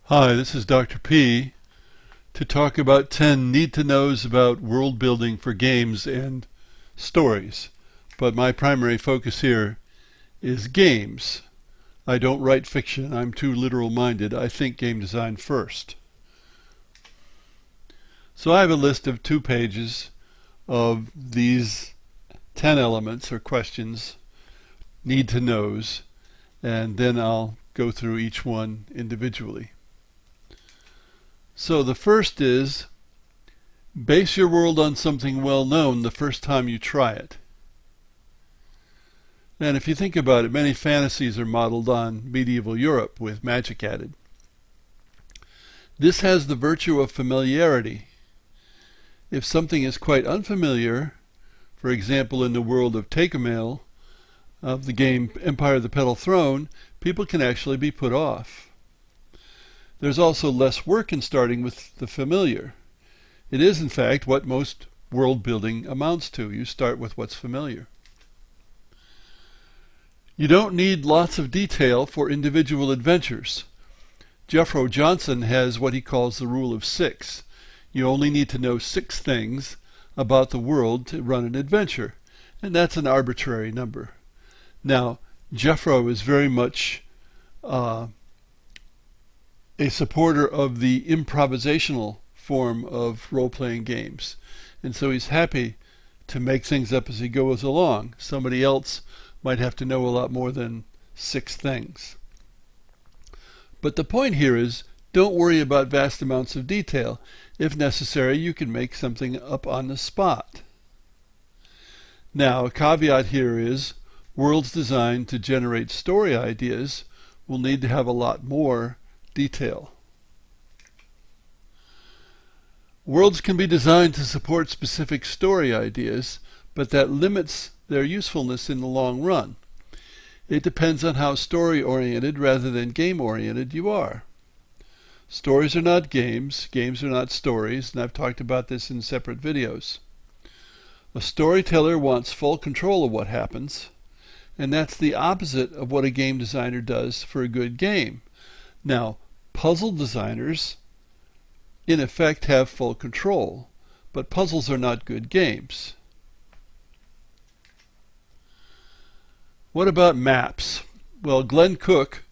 Hi, this is Dr. P to talk about 10 need-to-knows about world building for games and stories. But my primary focus here is games. I don't write fiction. I'm too literal-minded. I think game design first. So I have a list of 2 pages of these 10 elements or questions, need-to-knows, and then I'll go through each one individually. So the first is, base your world on something well known the first time you try it. And if you think about it, many fantasies are modeled on medieval Europe with magic added. This has the virtue of familiarity. If something is quite unfamiliar, for example in the world of Take-A-Mail, of the game Empire of the Petal Throne, people can actually be put off. There's also less work in starting with the familiar. It is, in fact, what most world building amounts to. You start with what's familiar. You don't need lots of detail for individual adventures. Jeffro Johnson has what he calls the rule of 6. You only need to know 6 things about the world to run an adventure, and that's an arbitrary number. Now, Jeffro is very much a supporter of the improvisational form of role-playing games. And so he's happy to make things up as he goes along. Somebody else might have to know a lot more than 6 things. But the point here is, don't worry about vast amounts of detail. If necessary, you can make something up on the spot. Now, a caveat here is, worlds designed to generate story ideas will need to have a lot more detail. Worlds can be designed to support specific story ideas, but that limits their usefulness in the long run. It depends on how story-oriented rather than game-oriented you are. Stories are not games, games are not stories, and I've talked about this in separate videos. A storyteller wants full control of what happens, and that's the opposite of what a game designer does for a good game. Now, puzzle designers, in effect, have full control, but puzzles are not good games. What about maps? Well, Glenn Cook,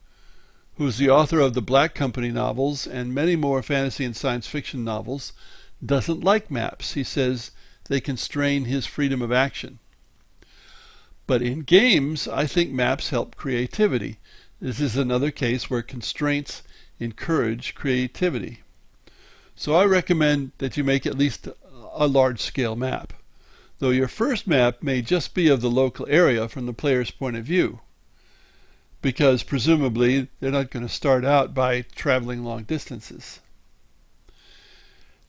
who's the author of the Black Company novels and many more fantasy and science fiction novels, doesn't like maps. He says they constrain his freedom of action. But in games, I think maps help creativity. This is another case where constraints encourage creativity. So I recommend that you make at least a large-scale map, though your first map may just be of the local area from the player's point of view, because presumably they're not going to start out by traveling long distances.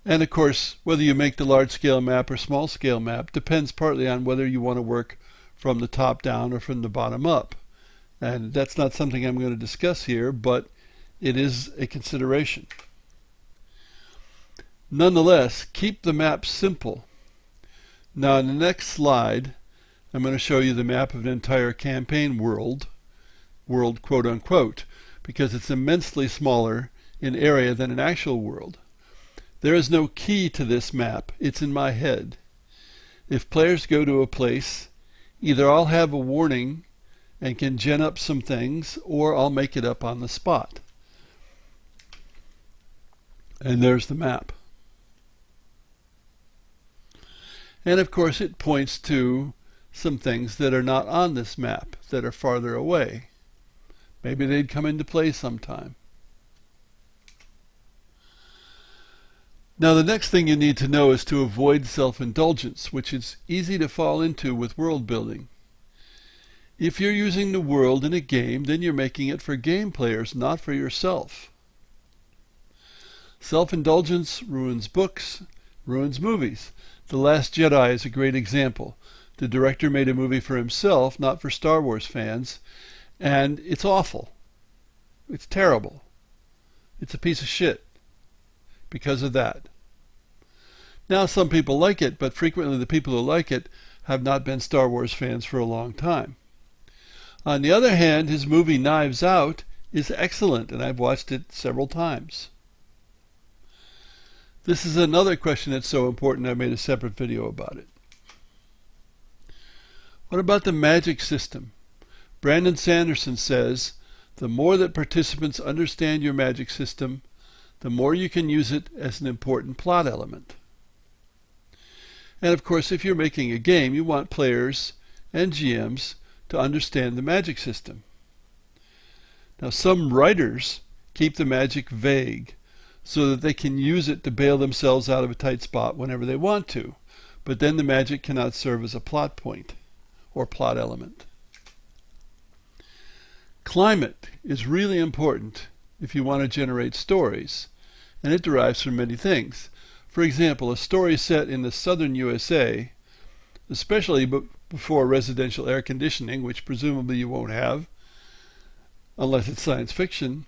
And of course, whether you make the large-scale map or small-scale map depends partly on whether you want to work from the top down or from the bottom up. And that's not something I'm going to discuss here, but it is a consideration. Nonetheless, keep the map simple. Now in the next slide, I'm going to show you the map of an entire campaign world quote unquote, because it's immensely smaller in area than an actual world. There is no key to this map. It's in my head. If players go to a place, either I'll have a warning and can gen up some things, or I'll make it up on the spot. And there's the map. And of course it points to some things that are not on this map, that are farther away. Maybe they'd come into play sometime. Now the next thing you need to know is to avoid self-indulgence, which is easy to fall into with world building. If you're using the world in a game, then you're making it for game players, not for yourself. Self-indulgence ruins books, ruins movies. The Last Jedi is a great example. The director made a movie for himself, not for Star Wars fans, and it's awful. It's terrible. It's a piece of shit because of that. Now some people like it, but frequently the people who like it have not been Star Wars fans for a long time. On the other hand, his movie Knives Out is excellent, and I've watched it several times. This is another question that's so important I made a separate video about it. What about the magic system? Brandon Sanderson says, the more that participants understand your magic system, the more you can use it as an important plot element. And of course, if you're making a game, you want players and GMs to understand the magic system. Now, some writers keep the magic vague so that they can use it to bail themselves out of a tight spot whenever they want to, but then the magic cannot serve as a plot point or plot element. Climate is really important if you want to generate stories, and it derives from many things. For example, a story set in the southern USA, especially before residential air conditioning, which presumably you won't have, unless it's science fiction,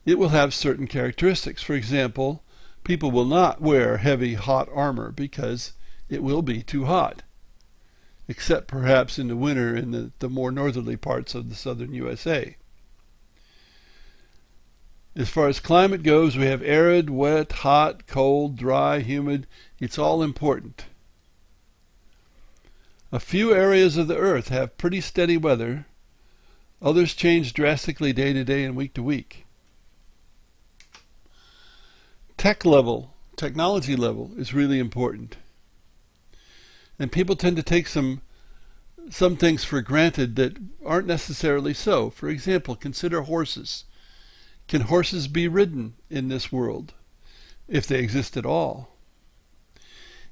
it will have certain characteristics. For example, people will not wear heavy, hot armor because it will be too hot, except perhaps in the winter in the more northerly parts of the southern USA. As far as climate goes, we have arid, wet, hot, cold, dry, humid. It's all important. A few areas of the earth have pretty steady weather. Others change drastically day to day and week to week. Technology level is really important. And people tend to take some things for granted that aren't necessarily so. For example, consider horses. Can horses be ridden in this world, if they exist at all?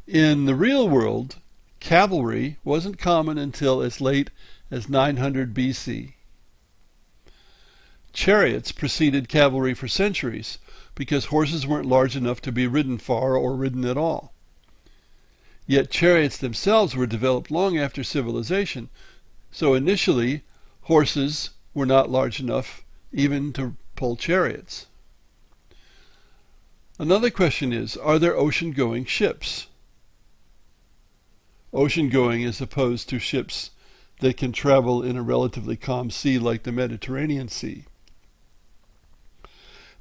In the real world, cavalry wasn't common until as late as 900 BC. Chariots preceded cavalry for centuries because horses weren't large enough to be ridden far or ridden at all. Yet chariots themselves were developed long after civilization, so initially horses were not large enough even to pull chariots. Another question is, are there ocean-going ships? Ocean-going as opposed to ships that can travel in a relatively calm sea like the Mediterranean Sea.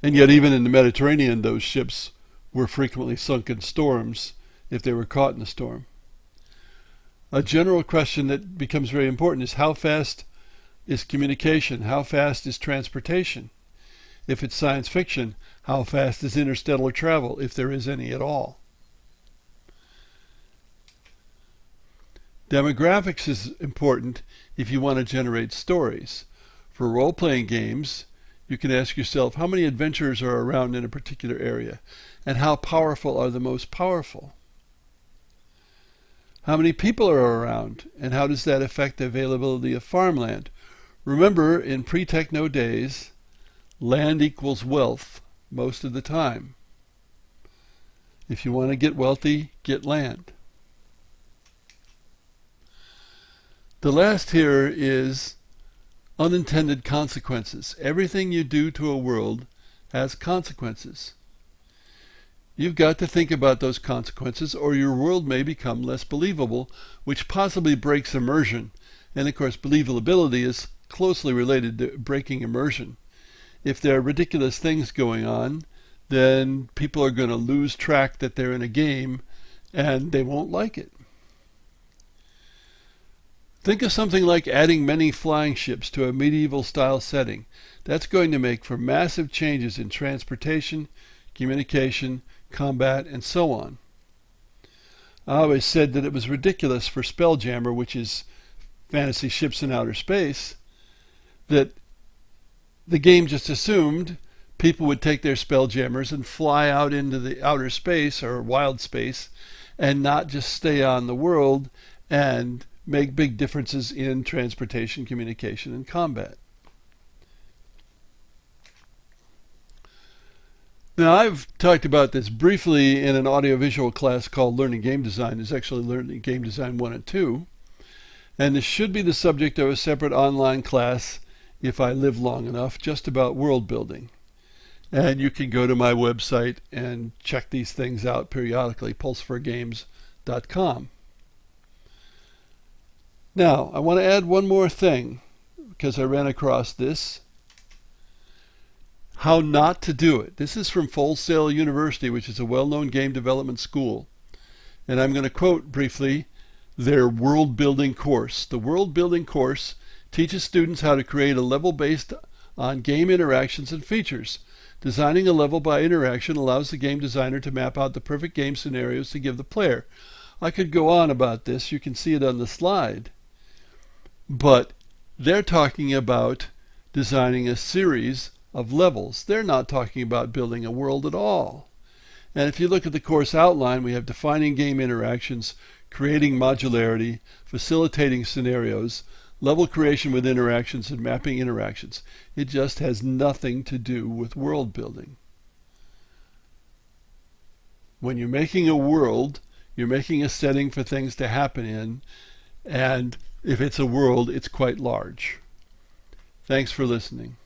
And yet even in the Mediterranean, those ships were frequently sunk in storms if they were caught in a storm. A general question that becomes very important is, how fast is communication? How fast is transportation? If it's science fiction, how fast is interstellar travel, if there is any at all? Demographics is important if you want to generate stories. For role-playing games, you can ask yourself, how many adventurers are around in a particular area? And how powerful are the most powerful? How many people are around? And how does that affect the availability of farmland? Remember, in pre-techno days, land equals wealth most of the time. If you want to get wealthy, get land. The last here is unintended consequences. Everything you do to a world has consequences. You've got to think about those consequences, or your world may become less believable, which possibly breaks immersion. And of course, believability is closely related to breaking immersion. If there are ridiculous things going on, then people are going to lose track that they're in a game, and they won't like it. Think of something like adding many flying ships to a medieval-style setting. That's going to make for massive changes in transportation, communication, combat, and so on. I always said that it was ridiculous for Spelljammer, which is fantasy ships in outer space, that the game just assumed people would take their Spelljammers and fly out into the outer space or wild space and not just stay on the world and make big differences in transportation, communication, and combat. Now, I've talked about this briefly in an audiovisual class called Learning Game Design. It's actually Learning Game Design 1 and 2. And this should be the subject of a separate online class, if I live long enough, just about world building. And you can go to my website and check these things out periodically, pulseforgames.com. Now, I want to add one more thing, because I ran across this. How not to do it. This is from Full Sail University, which is a well-known game development school. And I'm going to quote briefly their world building course. The world building course teaches students how to create a level based on game interactions and features. Designing a level by interaction allows the game designer to map out the perfect game scenarios to give the player. I could go on about this. You can see it on the slide. But they're talking about designing a series of levels. They're not talking about building a world at all. And if you look at the course outline, we have defining game interactions, creating modularity, facilitating scenarios, level creation with interactions, and mapping interactions. It just has nothing to do with world building. When you're making a world, you're making a setting for things to happen in, and if it's a world, it's quite large. Thanks for listening.